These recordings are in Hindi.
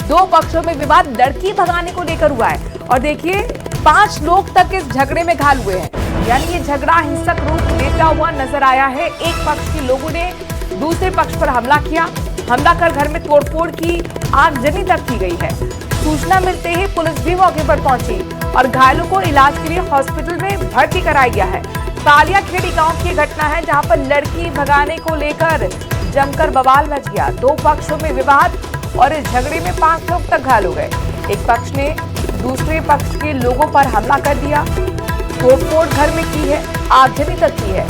दो पक्षों में विवाद लड़की भगाने को लेकर हुआ है और देखिए 5 लोग तक इस झगड़े में घायल हुए हैं। यानी ये झगड़ा हिंसक रूप लेता हुआ नजर आया है। एक पक्ष के लोगों ने दूसरे पक्ष पर हमला किया, हमला कर घर में तोड़फोड़ की, आगजनी तक की गई है। सूचना मिलते ही पुलिस भी मौके पर पहुंची और घायलों को इलाज के लिए हॉस्पिटल में भर्ती कराया गया है। कालियाखेड़ी गांव की घटना है जहां पर लड़की भगाने को लेकर जमकर बवाल मच गया। दो पक्षों में विवाद और इस झगड़े में 5 लोग तक घायल हो गए। एक पक्ष ने दूसरे पक्ष के लोगों पर हमला कर दिया, तोड़फोड़ घर में की है, आगजनी तक की है।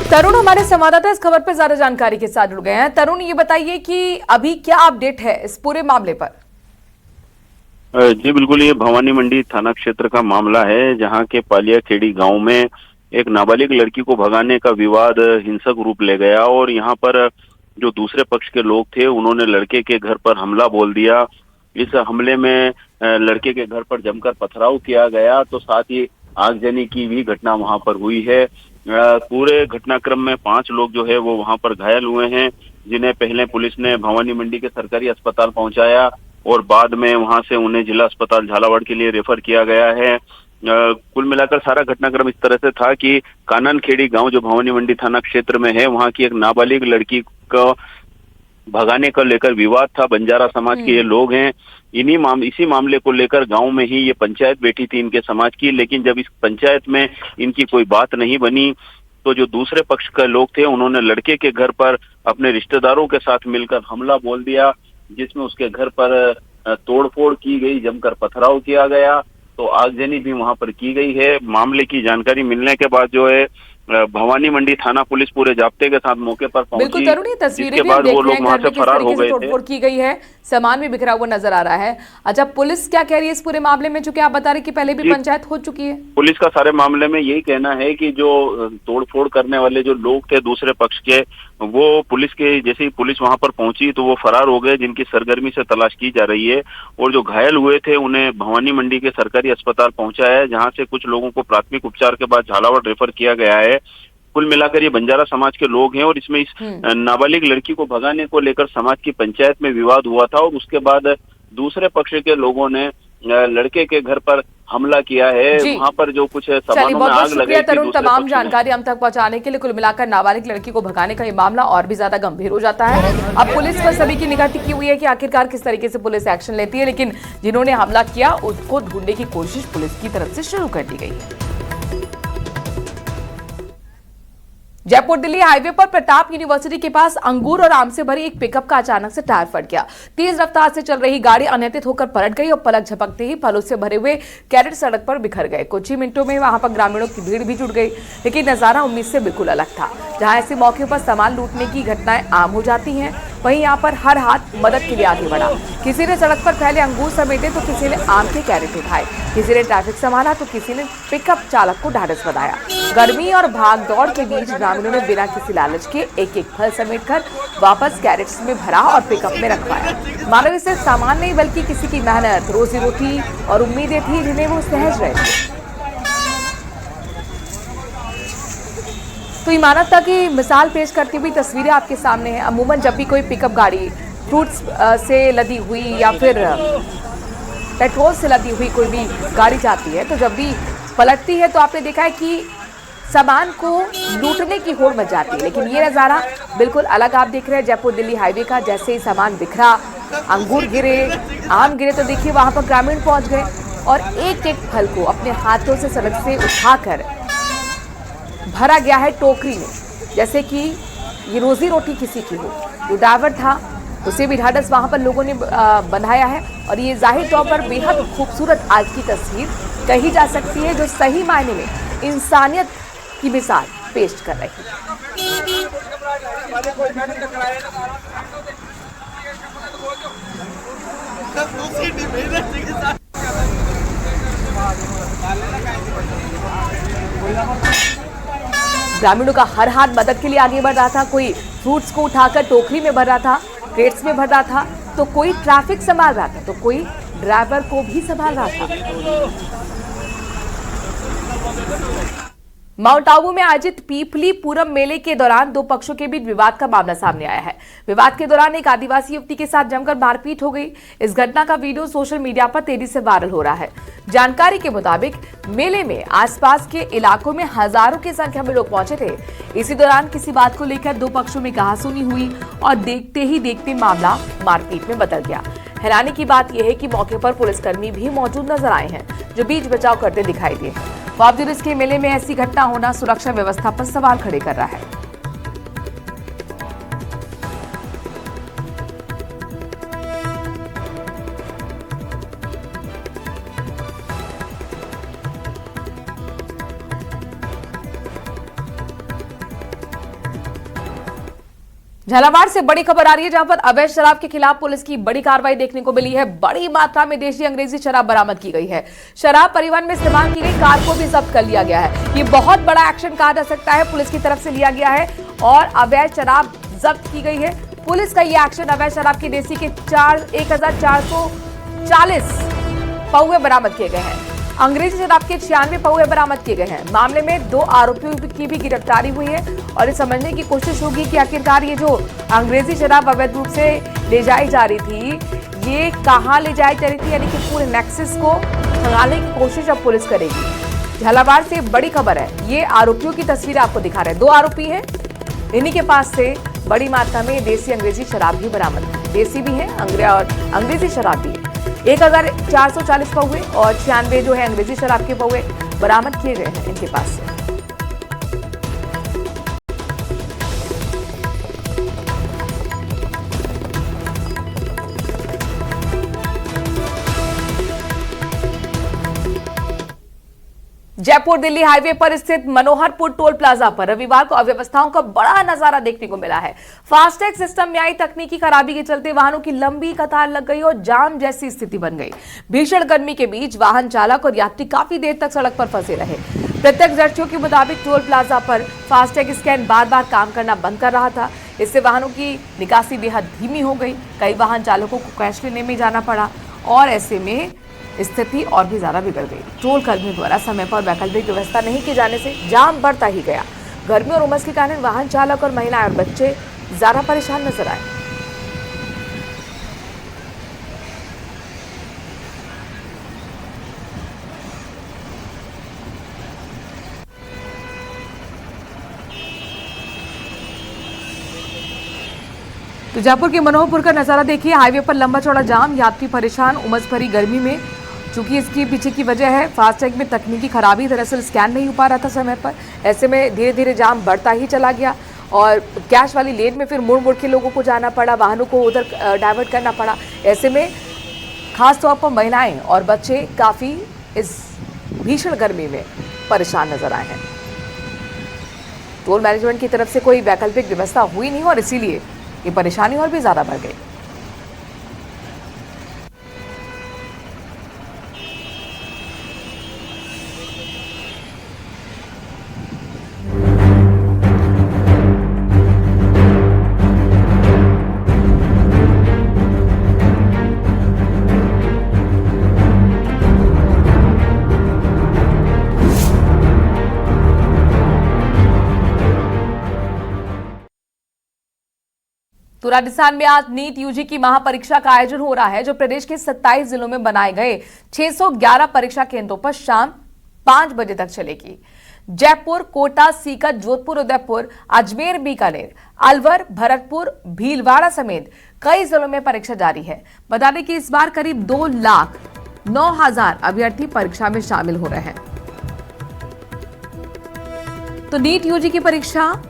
तरुण हमारे संवाददाता इस खबर पर ज्यादा जानकारी के साथ जुड़ गए हैं। तरुण, ये बताइए कि अभी क्या अपडेट है इस पूरे मामले पर? जी बिल्कुल, ये भवानी मंडी थाना क्षेत्र का मामला है जहां के पालियाखेड़ी गांव में एक नाबालिग लड़की को भगाने का विवाद हिंसक रूप ले गया और यहां पर जो दूसरे पक्ष के लोग थे उन्होंने लड़के के घर पर हमला बोल दिया। इस हमले में लड़के के घर पर जमकर पथराव किया गया, तो साथ ही आगजनी की भी घटना वहां पर हुई है। पूरे घटनाक्रम में 5 लोग जो है वो वहां पर घायल हुए हैं, जिन्हें पहले पुलिस ने भवानी मंडी के सरकारी अस्पताल पहुंचाया और बाद में वहां से उन्हें जिला अस्पताल झालावाड़ के लिए रेफर किया गया है। कुल मिलाकर सारा घटनाक्रम इस तरह से था कि काननखेड़ी गांव जो भवानी मंडी थाना क्षेत्र में है, वहां की एक नाबालिग लड़की को भगाने को लेकर विवाद था। बंजारा समाज के ये लोग हैं, इसी मामले को लेकर गांव में ही ये पंचायत बैठी थी इनके समाज की, लेकिन जब इस पंचायत में इनकी कोई बात नहीं बनी तो जो दूसरे पक्ष के लोग थे उन्होंने लड़के के घर पर अपने रिश्तेदारों के साथ मिलकर हमला बोल दिया, जिसमें उसके घर पर तोड़फोड़ की गई, जमकर पथराव किया गया, तो आगजनी भी वहां पर की गई है। मामले की जानकारी मिलने के बाद जो है भवानी मंडी थाना पुलिस पूरे जाब्ते के साथ मौके पर पहुंची। बिल्कुल तरुण, तस्वीरें भी बाद वो लोग वहां से फरार हो गए थे। तोड़फोड़ की गई है, सामान भी बिखरा हुआ नजर आ रहा है। अच्छा, पुलिस क्या कह रही है इस पूरे मामले में, जो कि आप बता रहे कि पहले भी पंचायत हो चुकी है? पुलिस का सारे मामले में यही कहना है कि जो तोड़फोड़ करने वाले जो लोग थे दूसरे पक्ष के, वो पुलिस के जैसे ही पुलिस वहां पर पहुंची तो वो फरार हो गए, जिनकी सरगर्मी से तलाश की जा रही है। और जो घायल हुए थे उन्हें भवानी मंडी के सरकारी अस्पताल पहुंचाया है, जहां से कुछ लोगों को प्राथमिक उपचार के बाद झालावाड़ रेफर किया गया है। कुल मिलाकर ये बंजारा समाज के लोग हैं और इसमें इस नाबालिग लड़की को भगाने को लेकर समाज की पंचायत में विवाद हुआ था और उसके बाद दूसरे पक्ष के लोगों ने लड़के के घर पर हमला किया है। वहां पर जो कुछ सामानों में आग लगाई थी। तरुण, तमाम जानकारी हम तक पहुंचाने के लिए। कुल मिलाकर नाबालिग लड़की को भगाने का ये मामला और भी ज्यादा गंभीर हो जाता है। अब पुलिस पर सभी की निगाह टिकी हुई है कि आखिरकार किस तरीके से पुलिस एक्शन लेती है, लेकिन जिन्होंने हमला किया उसको ढूंढने की कोशिश पुलिस की तरफ से शुरू कर दी गई है। जयपुर दिल्ली हाईवे पर प्रताप यूनिवर्सिटी के पास अंगूर और आम से भरी एक पिकअप का अचानक से टायर फट गया। तेज रफ्तार से चल रही गाड़ी अनियंत्रित होकर पलट गई और पलक झपकते ही फलों से भरे हुए कैरेट सड़क पर बिखर गए। कुछ ही मिनटों में वहां पर ग्रामीणों की भीड़ भी जुट गई, लेकिन नजारा उम्मीद से बिल्कुल अलग था। जहां ऐसे मौके पर सामान लूटने की घटनाएं आम हो जाती हैं, वहीं यहाँ पर हर हाथ मदद के लिए आगे बढ़ा। किसी ने सड़क पर फैले अंगूर समेटे तो किसी ने आम के कैरेट उठाए, किसी ने ट्रैफिक संभाला तो किसी ने पिकअप चालक को ढाढ़स बंधाया। गर्मी और भाग दौड़ के बीच ग्रामीणों ने बिना किसी लालच के एक एक फल समेटकर वापस कैरेट्स में भरा और पिकअप में रखवाया। मानो इसे सामान नहीं बल्कि किसी की मेहनत, रोजी रोटी और उम्मीदें थी जिन्हें वो सहज रहे थे। तो ईमानतता की मिसाल पेश करती हुई तस्वीरें आपके सामने हैं। अमूमन जब भी कोई पिकअप गाड़ी फ्रूट्स से लदी हुई या फिर पेट्रोल से लदी हुई कोई भी गाड़ी जाती है, तो जब भी पलटती है तो आपने देखा है कि सामान को लूटने की होड़ मच जाती है। लेकिन ये नज़ारा बिल्कुल अलग आप देख रहे हैं जयपुर दिल्ली हाईवे का। जैसे ही सामान बिखरा, अंगूर गिरे, आम गिरे, तो देखिए वहां पर ग्रामीण पहुंच गए और एक एक फल को अपने हाथों से सड़क से उठाकर भरा गया है टोकरी में, जैसे कि ये रोजी रोटी किसी की हो। जो ड्राइवर था उसे भी ढाढ़स वहां पर लोगों ने बंधाया है और ये जाहिर तौर पर बेहद खूबसूरत आज की तस्वीर कही जा सकती है, जो सही मायने में इंसानियत की मिसाल पेश कर रही है। ग्रामीणों का हर हाथ मदद के लिए आगे बढ़ रहा था। कोई फ्रूट्स को उठाकर टोकरी में भर रहा था, क्रेट्स में भर रहा था, तो कोई ट्रैफिक संभाल रहा था, तो कोई ड्राइवर को भी संभाल रहा था। माउंट आबू में आयोजित पीपली पूरम मेले के दौरान दो पक्षों के बीच विवाद का मामला सामने आया है। विवाद के दौरान एक आदिवासी युवती के साथ जमकर मारपीट हो गई। इस घटना का वीडियो सोशल मीडिया पर तेजी से वायरल हो रहा है। जानकारी के मुताबिक मेले में आसपास के इलाकों में हजारों की संख्या में लोग पहुंचे थे। इसी दौरान किसी बात को लेकर दो पक्षों में कहासुनी हुई और देखते ही देखते मामला मारपीट में बदल गया। हैरानी की बात यह है कि मौके पर पुलिसकर्मी भी मौजूद नजर आए हैं, जो बीच बचाव करते दिखाई दिए। बावजूद इसके मेले में ऐसी घटना होना सुरक्षा व्यवस्था पर सवाल खड़े कर रहा है। झालावाड़ से बड़ी खबर आ रही है, जहां पर अवैध शराब के खिलाफ पुलिस की बड़ी कार्रवाई देखने को मिली है। बड़ी मात्रा में देशी अंग्रेजी शराब बरामद की गई है। शराब परिवहन में इस्तेमाल की गई कार को भी जब्त कर लिया गया है। ये बहुत बड़ा एक्शन कहा जा सकता है, पुलिस की तरफ से लिया गया है और अवैध शराब जब्त की गई है। पुलिस का ये एक्शन अवैध शराब की देसी के 1440 पौवे बरामद किए गए हैं। अंग्रेजी शराब के 96 पौवे बरामद किए गए हैं। मामले में 2 आरोपियों की भी गिरफ्तारी हुई है और ये समझने की कोशिश होगी कि आखिरकार ये जो अंग्रेजी शराब अवैध रूप से ले जाई जा रही थी, ये कहां ले जाई जा रही थी, यानी कि पूरे नेक्सस को खंगालने की कोशिश अब पुलिस करेगी। झालावाड़ से बड़ी खबर है, ये आरोपियों की तस्वीर आपको दिखा रहे हैं। 2 आरोपी हैं, इन्हीं के पास से बड़ी मात्रा में देसी अंग्रेजी शराब भी बरामद, देसी भी है और अंग्रेजी शराब भी है। 1440 पौवे और 96 जो है अंग्रेजी शराब के पौवे बरामद किए गए हैं इनके पास से। जयपुर दिल्ली हाईवे पर स्थित मनोहरपुर टोल प्लाजा पर रविवार को अव्यवस्थाओं का बड़ा नजारा देखने को मिला है। फास्टैग सिस्टम में आई तकनीकी खराबी के चलते वाहनों की लंबी कतार लग गई और जाम जैसी स्थिति बन गई। भीषण गर्मी के बीच वाहन चालक और यात्री काफी देर तक सड़क पर फंसे रहे। प्रत्यक्षदर्शियों के मुताबिक टोल प्लाजा पर फास्टैग स्कैन बार बार काम करना बंद कर रहा था। इससे वाहनों की निकासी बेहद धीमी हो गई। कई वाहन चालकों को कैश लेने में जाना पड़ा और ऐसे में स्थिति और भी ज्यादा बिगड़ गई। टोल कर्मियों द्वारा समय पर वैकल्पिक व्यवस्था नहीं किए जाने से जाम बढ़ता ही गया। गर्मी और उमस के कारण वाहन चालक और महिलाएं और बच्चे ज्यादा परेशान नजर आए। तो जयपुर के मनोहरपुर का नजारा देखिए। हाईवे पर लंबा चौड़ा जाम, यात्री परेशान उमस भरी गर्मी में। चूंकि इसकी पीछे की वजह है फास्टैग में तकनीकी खराबी, दरअसल स्कैन नहीं हो पा रहा था समय पर। ऐसे में धीरे धीरे जाम बढ़ता ही चला गया और कैश वाली लेन में फिर मुड़ मुड़ के लोगों को जाना पड़ा, वाहनों को उधर डाइवर्ट करना पड़ा। ऐसे में खास तौर पर महिलाएं और बच्चे काफी इस भीषण गर्मी में परेशान नजर आए हैं। टोल मैनेजमेंट की तरफ से कोई वैकल्पिक व्यवस्था हुई नहीं और इसीलिए ये परेशानी और भी ज्यादा बढ़ गई। तो राजस्थान में आज नीट यूजी की महापरीक्षा का आयोजन हो रहा है, जो प्रदेश के 27 जिलों में बनाए गए 611 परीक्षा केंद्रों पर शाम 5 बजे तक चलेगी। जयपुर, कोटा, सीकर, जोधपुर, उदयपुर, अजमेर, बीकानेर, अलवर, भरतपुर, भीलवाड़ा समेत कई जिलों में परीक्षा जारी है। बता दें कि इस बार करीब 2,09,000 अभ्यर्थी परीक्षा में शामिल हो रहे हैं। तो नीट यूजी की परीक्षा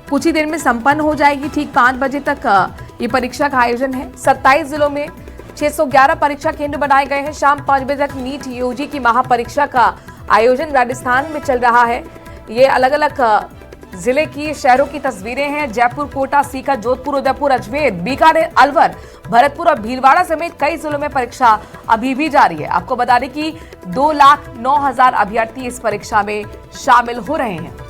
कुछ ही देर में संपन्न हो जाएगी। ठीक 5 बजे तक ये परीक्षा का आयोजन है। 27 जिलों में 611 परीक्षा केंद्र बनाए गए हैं। शाम 5 बजे तक नीट यूजी की महापरीक्षा का आयोजन राजस्थान में चल रहा है। ये अलग अलग जिले की शहरों की तस्वीरें हैं। जयपुर, कोटा, सीकर, जोधपुर, उदयपुर, अजमेर, बीकानेर, अलवर, भरतपुर और भीलवाड़ा समेत कई जिलों में परीक्षा अभी भी जारी है। आपको बता दें कि 2,09,000 अभ्यर्थी इस परीक्षा में शामिल हो रहे हैं।